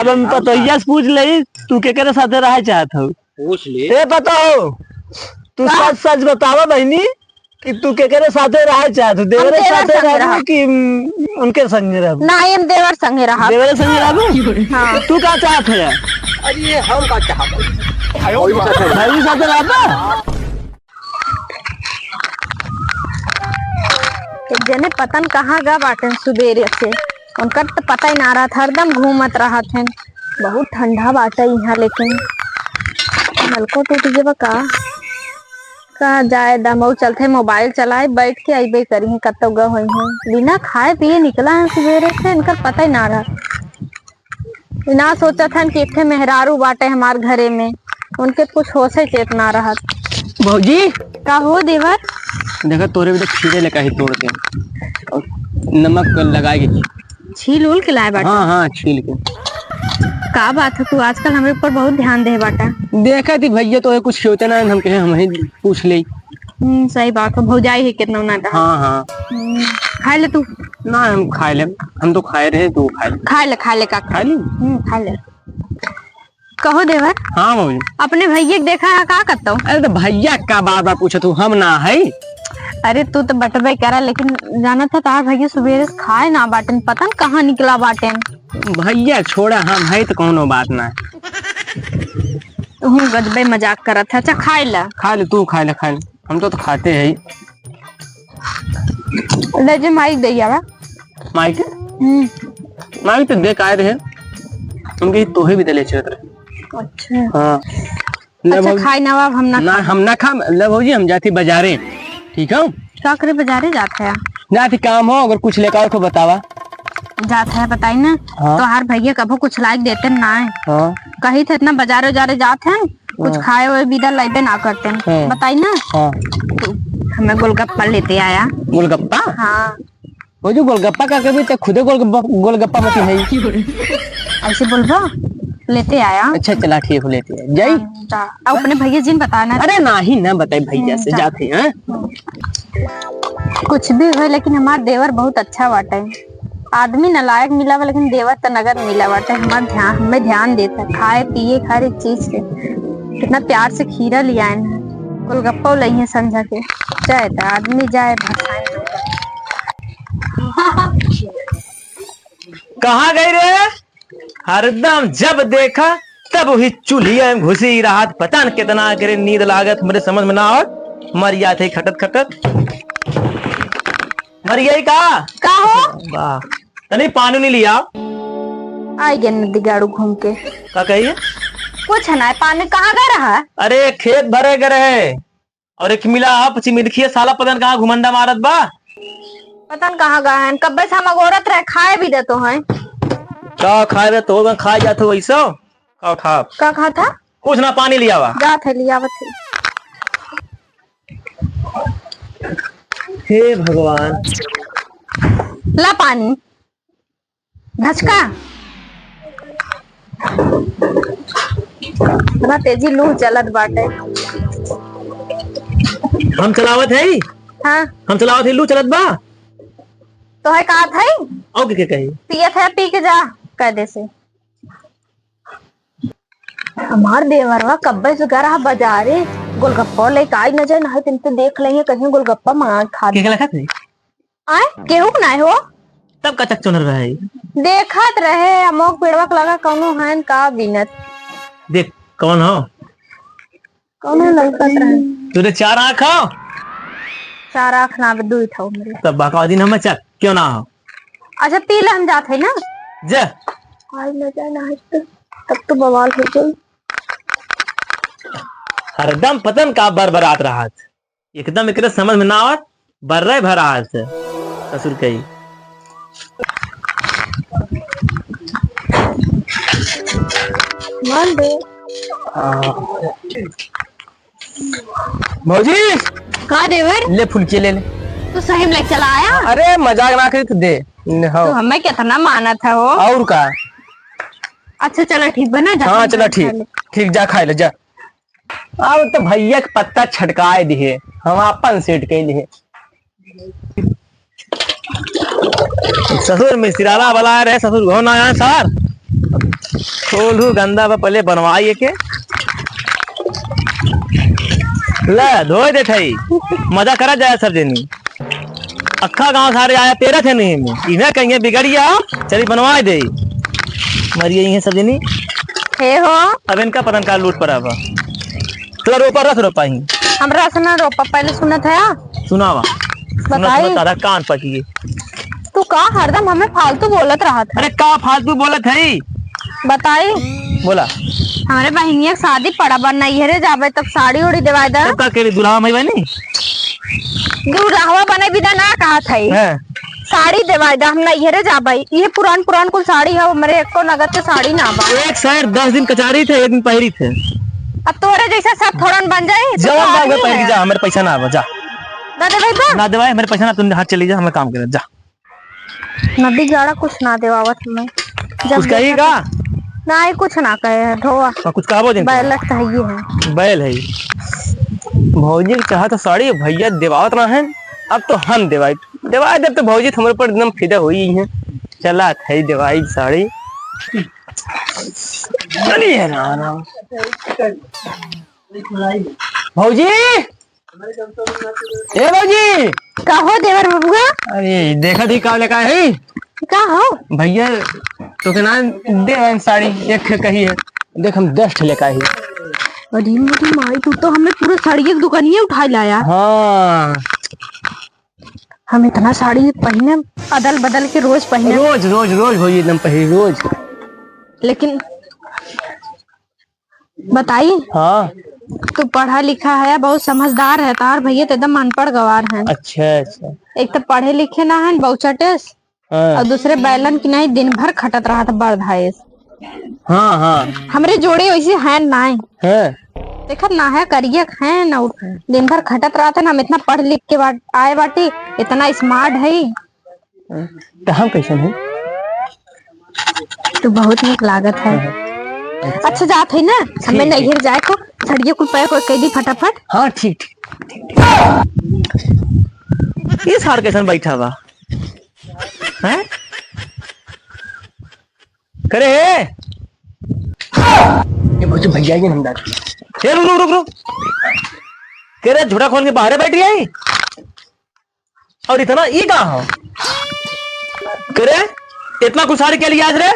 अब हम पतोहिया से पूछ ले तू केकरे साथे रहे चाहत हो? पूछ ले। ए बताओ तू सच सच बतावा बहनी कि तू केकरे साथे रहे चाहत हो? देवरे साथे रहबो कि उनके संगे रहबो? नहीं हम देवर संगे रहा। देवरे संगे रहबो? हां तू का चाहत है? अरे हम का चाहत भाई साथे रहबा? एक जने पतन कहाँ गा बाटन सुबेरे से उनका तो पता ही ना रहा था, हरदम घूमत रहा थे। बहुत ठंडा बाटा यहाँ, लेकिन नलको टूट जब का जाए दमऊ चलते मोबाइल चलाए बैठ के अबे करी कत ग हुई है बिना खाए पिए निकला है सुबेरे से। इनका पता ही ना रहा। ना सोचा था कि इतने मेहरारू बाटे हमारे घरे में, उनके कुछ होश ही चेत ना रहा। भौजी का हो देवर? देखा तोरे बेटा खीरे लेकर ही तोड़ के और नमक लगाएगी छील उल के लाए बाटा? हाँ हाँ छील के। का बात है, तू आजकल हमारे ऊपर बहुत ध्यान दे बाटा। देखा थी भैया तो कुछ होते ना, हम कहे हम ही पूछ ले। सही बात है, भौजाई है कितना ना। हाँ हाँ खा ले तू। ना हम खा ले, हम तो खाए रहे तू खा ले। खा ले का खा ली। खा ले। कहो देवर। हाँ मम्मी अपने भैया के देखा है का करता हूँ? अरे तो भैया का बार बार पूछा तू, हम ना है। अरे तू तो बटबे करा, लेकिन जाना था तार भैया सुबह से खाए ना बाटन, पता न कहाँ निकला बाटन। भैया छोड़ा हम है तो कोनो बात ना। तू गजबे मजाक करा था। अच्छा खा ले। खा ले तू, खा ले खा ले, हम तो खाते हैं। ले जे माइक दे यार। माइक माइक तो देख आए रहे उनके तोहे भी दले चलत रहे। अच्छा हाँ अच्छा खाई नवाब हम ना खा ले भौजी, हम जाती बाजारे। ठीक है क्या करे बाजारे जाते हैं? जाती काम हो, अगर कुछ लेकर को बतावा। जाते हैं बताई ना। हाँ? तो हर भैया कभो कुछ लाइक देते ना है। हाँ? कही थे इतना बाजारे जारे जाते हैं कुछ खाए हुए बिदा लाइबे ना करते हैं। हाँ? बताई ना। हाँ? हमें गोलगप्पा लेते आया। गोलगप्पा? हाँ वो जो गोलगप्पा का कभी तो खुदे गोलगप्पा मत है। ऐसे बोलबो लेते आया। अच्छा चला ठीक है, लेते हैं जाई। अपने भैया जी ने बताना। अरे ना ही ना बताई, भैया से जाते हैं। कुछ भी हो लेकिन हमारा देवर बहुत अच्छा बाटा है। आदमी नालायक मिला हुआ लेकिन देवर तो नगर मिला बाटा है। हमें ध्यान देता है, खाए पिए हर एक चीज से। कितना प्यार से खीरा लिया है, गोलगप्पा लाई है समझा के। चाहे तो आदमी जाए कहाँ गई रे? हरदम जब देखा तब वही चूल्हिया में घुसी रहा। पता न कितना करे नींद लागत, मेरे समझ में ना आवत। मरिया थे खटत खटत मरिया का हो? वाह तनी पानी नहीं लिया। आई गए नदी गाड़ू घूम के। का कहिए? कुछ ना, पानी कहाँ गया रहा? अरे खेत भरे गए रहे और एक मिला चिमिरखिया साला पता न कहाँ घुमंडा मारत बा। पता न कहाँ गया है, कब्बे से हम औरत रहे खाए भी देते हैं। का खाए तो खाए जाते वैसा का खा का कहा था? कुछ ना, पानी लिया वा। जा थे लिया थे। हे भगवान ला पानी धचका। बड़ा तेजी लू चलत बाटे। हम चलावत है। हाँ हम चलावत है, लू चलत बा तो है कहा था और क्या कही? पियत है पी के जा कैदे से। हमार देवरवा कब्बे से गया बाजारे गोलगप्पा लेके आई नजर ना तुम तो देख लेंगे कहीं गोलगप्पा मांग खा क्या लगा थे? आए केहू ना हो तब का चक चुनर रहे देखत रहे अमोक पेड़वा के लगा कौनो है का बिनत। देख कौन हो? कौनो लड़कत रहे। तुझे चार आँख हो? चार आँख ना दू था मेरे। तब बाका दिन हम चक क्यों ना हो? अच्छा पी ले हम जाते ना। जा आज न जाए ना तब तो बवाल हो गई। हरदम पतन का बरबरात रहा एकदम एक समझ में ना आवत। बर्रे भरा से ससुर कही मान दे भौजी। का देवर? ले फुलकी ले ले। तू सही में चला आया? अरे मजाक ना करी तो दे। तो हमें कितना माना था वो। और का? अच्छा चलो ठीक बना जा। हाँ चलो ठीक ठीक, जा खाए ले जा। अब तो भैया के पत्ता छटकाए दिए, हम अपन सेट के लिए। ससुर मिस्त्राला वाला रहे, ससुर घो ना आया सर। खोलू गंदा बा पहले बनवाइए के ला धोए दे थई मजा करा जाए सब जनी अक्खा गांव सारे आया तेरा थे नहीं में इन्हें कहीं बिगड़िया चली बनवा दे मरिए ये सब जनी हे हो अब इनका पतन का लूट पड़ा बा तो रोपा रस रोपा ही हमरा से ना रोपा पहले सुनत है सुनावा बताई तारा कान पकिए तू का हरदम हमें फालतू बोलत रहा था अरे का फालतू बोलत है बताई बोला हमारे बहनिया के शादी पड़ा बा नैहरे जाबे तब साड़ी उड़ी देवाई दा तब का केली दुल्हा मई बनी दूल्हा बने बिना ना कहा था हैं साड़ी देवाई दा हम नैहरे जाबे ये पुरान पुरान कुल साड़ी है मेरे एक को नगद के साड़ी ना बा एक शहर 10 दिन कचारी थे एक दिन पहरी थे अब तोरे जैसा सब थोड़न बन जाए तो जवाब आदमी दाओगे पहरी है। जा हमारे पैसा ना आवा जा ना दे भाई बा ना देवाए मेरे पैसा ना तुम हाथ चली जा हमें काम करे जा नदी गाड़ा कुछ ना देवावत हमें कुछ कहेगा ना ही कुछ ना कहे ढोआ कुछ कहो दिन बैलट तो ही है बैल है भौजी के चाहत साड़ी भैया देवावत ना है अब तो हम देवाई देवाई जब तो भौजी हमारे पर एकदम फिदा हुई है चला थे देवाई साड़ी चलिए ना भौजी ए भौजी का हो देवर बबुआ अरे देखा थी का लेका है का हो भैया तो के ना दे साड़ी एक कही है देख हम 10 लेका है अरे मेरी माई तू तो हमें पूरे साड़ी की दुकानिए उठा लाया हाँ हम इतना साड़ी पहने अदल बदल के रोज पहने रोज रोज रोज भौजी एकदम पहली रोज लेकिन बताइए हाँ तू पढ़ा लिखा है बहुत समझदार है तार भैया तो एकदम अनपढ़ गवार है अच्छा अच्छा एक तो पढ़े लिखे ना है बहुचटेस हाँ और दूसरे बैलन की नहीं दिन भर खटत रहा था बर्धाएस हाँ हाँ हमरे जोड़े वैसे है ना है देखत ना है करिए है ना दिन भर खटत रहा था ना हम इतना पढ़ लिख के आए बाटी इतना स्मार्ट है तो हम कैसे हैं तो बहुत निक लागत है अच्छा जात है ना हमें नैहर जाए को सड़िए कुल पैक कर दी फटाफट हाँ ठीक ठीक ये सार कैसन बैठा बा हैं करे ये मुझे भैया ही हम डाल ये रुक रुक रुक रुक कह रहे झोड़ा खोल के बाहर बैठी आई और इतना ये कहाँ हो कह रहे इतना कुछ सारे क्या लिया आज रे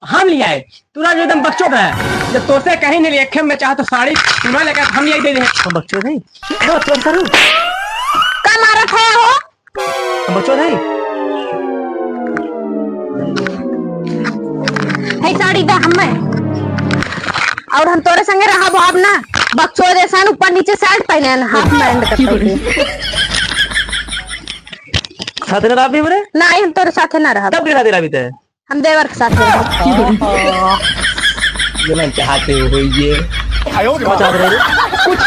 हम ले आए तूरा जो एकदम बच्चों का है जब तोसे कहीं नहीं लिखे मैं चाह तो साड़ी तुम्हें लेकर हम ले दे दे हम बच्चों नहीं तो करूँ का मारत है हो बच्चों नहीं है साड़ी दा हमें और हम तोरे संगे रहा अब ना बक्सो जैसा ऊपर नीचे शर्ट पहने हाफ पैंट करते साथ में भी मेरे नहीं हम तोरे साथे ना रहा तब दिखा दे रहा भी तो हम देवर के साथ रहा ये मैं चाहते हो ये चाहते रहे कुछ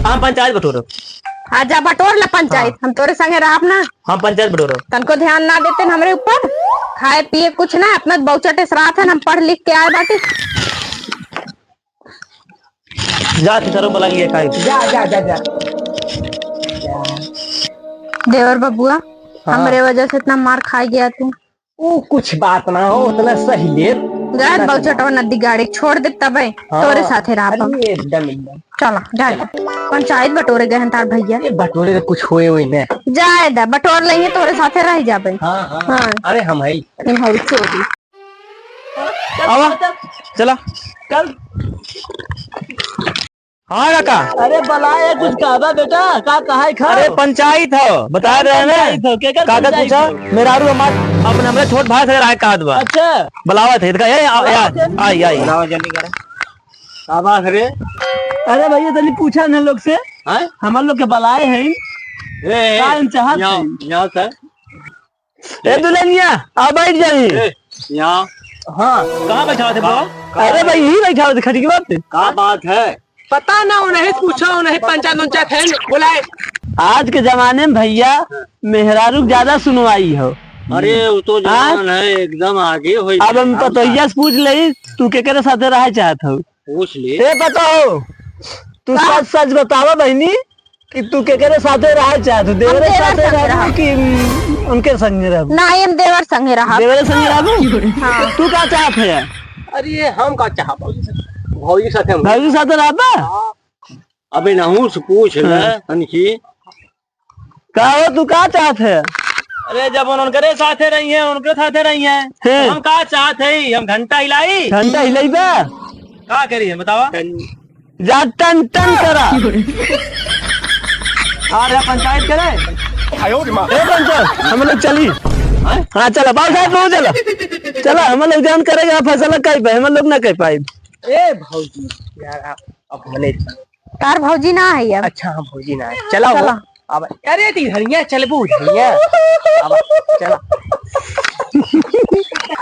हम पंचायत बटोरो आजा बटोर ला पंचायत हम तोरे संगे रहा ना हम पंचायत बटोरो तनको ध्यान ना देते न हमरे ऊपर खाए पिए कुछ ना अपना बहुचटे सरात है हम पढ़ लिख के आए बाटी जा करो बोला ये काई जा जा जा जा देवर बबुआ हमरे वजह से इतना मार खा गया तू वो कुछ बात ना हो उतना सही ले जाए बहुचटवा नदी गाड़ी छोड़ दे तबे तोरे साथे रहा अरे एकदम एकदम चलो जाए पंचायत बटोरे गए हैं तार भैया ये बटोरे तो कुछ हुए हुए ने जाए दा बटोर लेंगे तोरे साथे रह जाबे हाँ हाँ हाँ अरे हम है इन हौल चोरी आवा चला कल हाँ काका अरे बलाए कुछ कहा बेटा का कहा है अरे पंचायत हो बता रहे हैं कागज पूछा मेरा अपने हमने छोट भाई से राय काद बा अच्छा बुलावा थे आई आई बनाओ जल्दी करा का बात रे अरे भैया तनी पूछा न लोग से हैं हमार लोग के बलाए हैं ए का चाहत यहां सर ए दुल्हनिया आ बैठ जाइए यहां हां कहां बैठा थे बाबा अरे भाई यही बैठा थे खड़ी की बात का बात है पता ना उन्हें पूछो उन्हें पंचायत उनचायत है बुलाए आज के जमाने में भैया मेहरारू ज्यादा सुनवाई हो अरे वो तो जान है एकदम आगे हो अब हम पतोहिया से पूछ ले तू के करे साथे रह चाहत हो पूछ ले ए बताओ तू सच सच बतावा बहनी कि तू के करे साथे रह चाहत हो देवरे साथे रह कि उनके संग रहबू ना हम देवर संगे रहा देवरे संग रहबू हाँ तू का चाहत है अरे हम का चाह भौजी के साथे हम भाई के साथ रहबा अबे नहू से पूछ ले हनकी का हो तू का चाहत है अरे जब उनके साथे रही है उनके साथे रही है हैं? हम का चाहते हैं हम घंटा हिलाई घंटा हिलाइबा का करिए बतावा जा टन टन करा अरे पंचायत करे ए पंचायत हम लोग चली हाँ चला बाल साहब लोग चला चला हम लोग जान करेगा फैसला कहीं पे हम लोग ना कह पाए ए भौजी यार अब मने तार भौजी ना है अब अच्छा हम भौजी ना है चला चला। अब अरे ती धनिया चल बू धनिया अब चला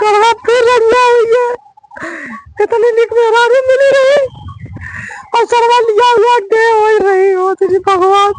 करवा फिर रंगा हुई है कितनी निक मेहरानी मिली रही और सरवा लिया हुआ डे हो रही हो तेरी भगवान